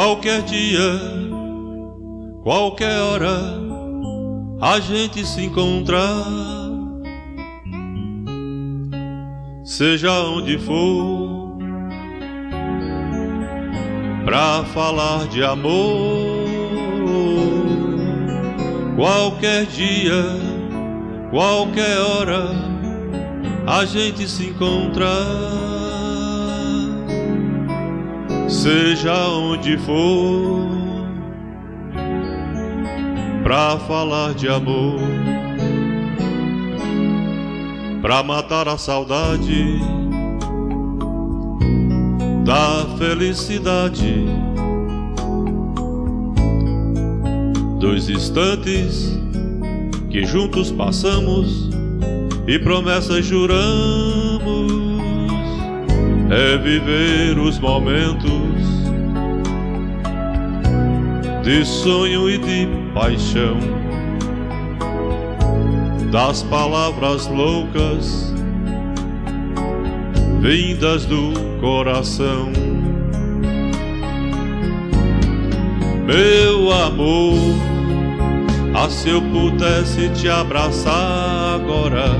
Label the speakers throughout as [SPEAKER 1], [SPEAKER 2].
[SPEAKER 1] Qualquer dia, qualquer hora, a gente se encontra, seja onde for, pra falar de amor. Qualquer dia, qualquer hora, a gente se encontra, seja onde for, pra falar de amor, pra matar a saudade da felicidade dos instantes que juntos passamos e promessas juramos. É viver os momentos de sonho e de paixão, das palavras loucas vindas do coração. Meu amor, se eu pudesse te abraçar agora,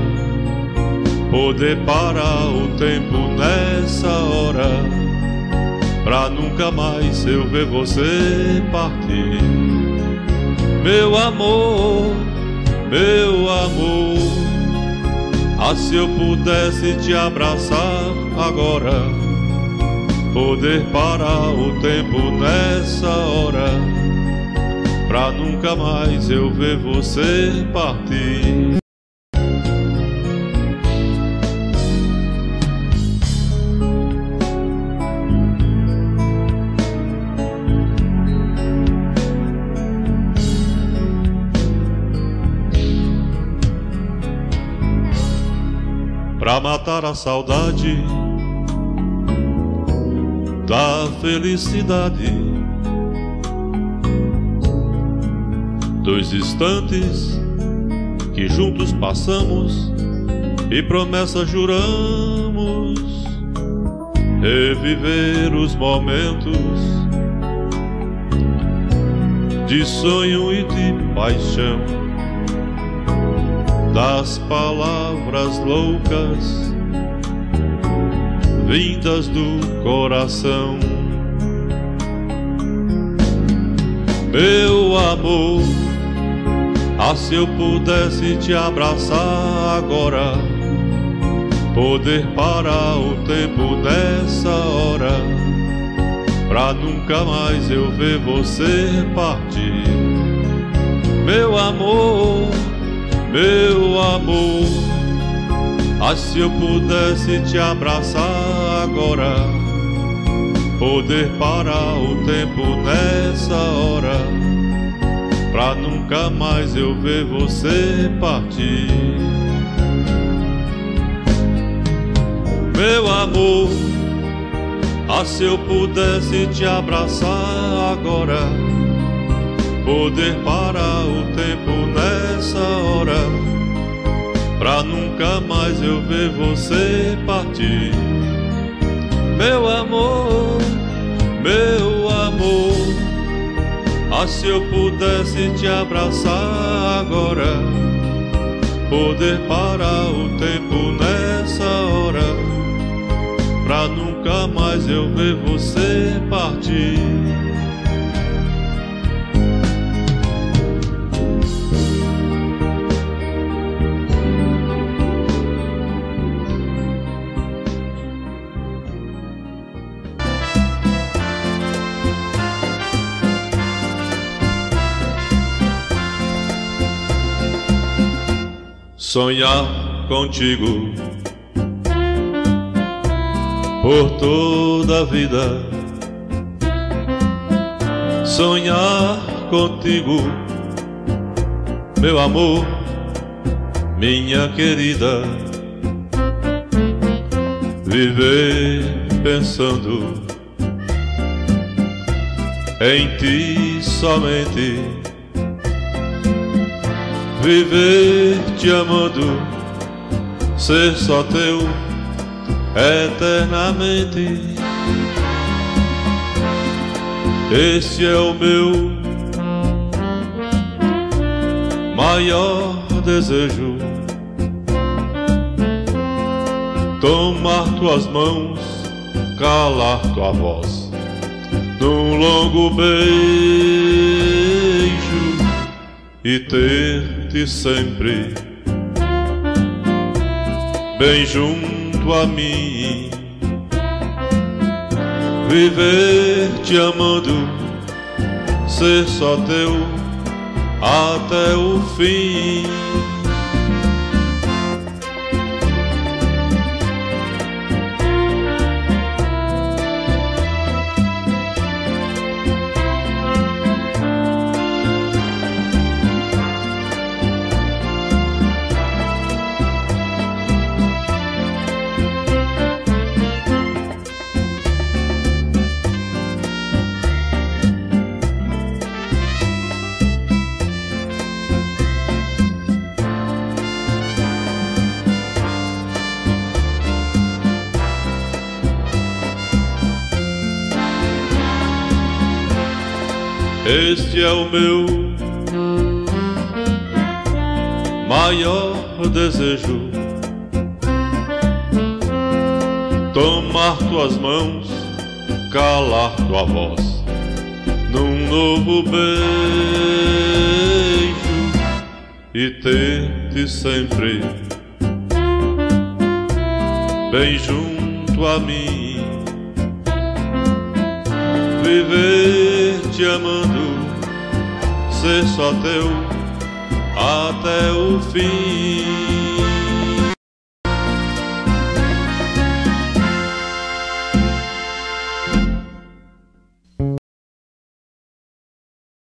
[SPEAKER 1] poder parar o tempo nessa hora, pra nunca mais eu ver você partir. Meu amor, se eu pudesse te abraçar agora, poder parar o tempo nessa hora, pra nunca mais eu ver você partir. Pra matar a saudade da felicidade dos instantes que juntos passamos e promessas juramos. Reviver os momentos de sonho e de paixão, das palavras loucas vindas do coração. Meu amor, se eu pudesse te abraçar agora, poder parar o tempo nessa hora, pra nunca mais eu ver você partir. Meu amor, se eu pudesse te abraçar agora, poder parar o tempo nessa hora, pra nunca mais eu ver você partir. Meu amor, se eu pudesse te abraçar agora, poder parar o tempo nessa hora, pra nunca mais eu ver você partir. Meu amor, se eu pudesse te abraçar agora, poder parar o tempo nessa hora, pra nunca mais eu ver você partir. Sonhar contigo por toda a vida, sonhar contigo, meu amor, minha querida, viver pensando em ti somente, viver te amando, ser só teu eternamente. Esse é o meu maior desejo, tomar tuas mãos, calar tua voz num longo beijo e ter-te sempre bem junto a mim, viver te amando, ser só teu até o fim. Este é o meu maior desejo, tomar tuas mãos, calar tua voz num novo beijo e ter-te sempre bem junto a mim, viver te amando, ser só teu até o fim.